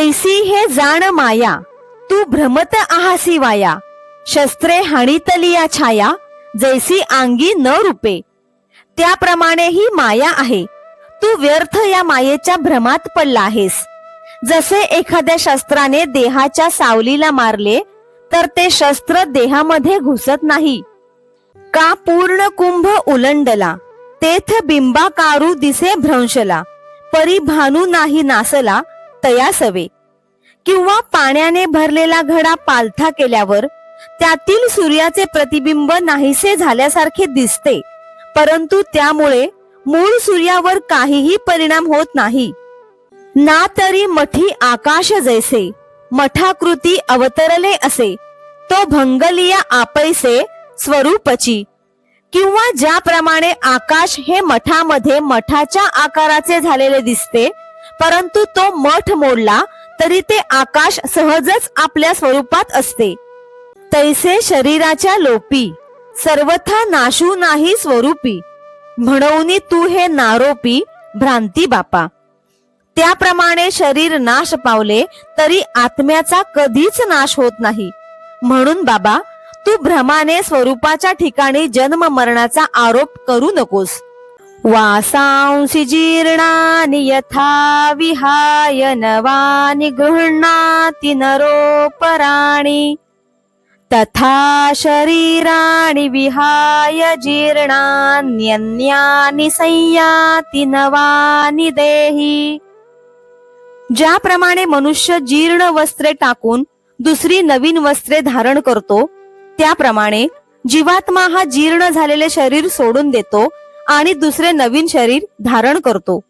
ऐसी हे जाण माया, तू भ्रमत आहासी वाया, शस्त्रे हाणीतलिया छाया, जैसी आंगी न रूपे. त्याप्रमाणे ही माया आहे. तू व्यर्थ या मायेच्या भ्रमात पडला आहेस. जसे एखाद्या शस्त्राने देहाच्या सावलीला मारले तर ते शस्त्र देहामध्ये घुसत नाही. का पूर्ण कुंभ उलंडला, तेथ बिंबाकारू दिसे भ्रंशला, परी भानू नाही नासला तया सवे. किंवा पाण्याने भरलेला घडा पालथा केल्यावर त्यातील सूर्याचे प्रतिबिंब नाहीसे झाल्यासारखे दिसते, परंतु त्यामुळे मूळ सूर्यावर काहीही परिणाम होत नाही. ना तरी मठी आकाश जैसे, मठाकृती अवतरले असे, तो भंगलिया आपैसे स्वरूपची. किंवा ज्याप्रमाणे आकाश हे मठामध्ये मठाच्या आकाराचे झालेले दिसते, परंतु तो मठ मोडला तरी ते आकाश सहजच आपल्या स्वरूपात असते. तैसे शरीराच्या लोपी, सर्वथा नाशू नाही स्वरूपी, म्हणून तू हे नारोपी भ्रांती बापा. त्याप्रमाणे शरीर नाश पावले तरी आत्म्याचा कधीच नाश होत नाही. म्हणून बाबा, तू भ्रमाने स्वरूपाच्या ठिकाणी जन्म मरणाचा आरोप करू नकोस. वासांसी जीर्णानि यथा विहाय नवानि गृह्णाति नरोपराणि, तथा शरीराणि विहाय जीर्णान्यन्यानि संयाति नवानि देहि. ज्याप्रमाणे मनुष्य जीर्ण वस्त्रे टाकून दुसरी नवीन वस्त्रे धारण करतो, त्याप्रमाणे जीवात्मा हा जीर्ण झालेले शरीर सोडून देतो आणि दुसरे नवीन शरीर धारण करतो.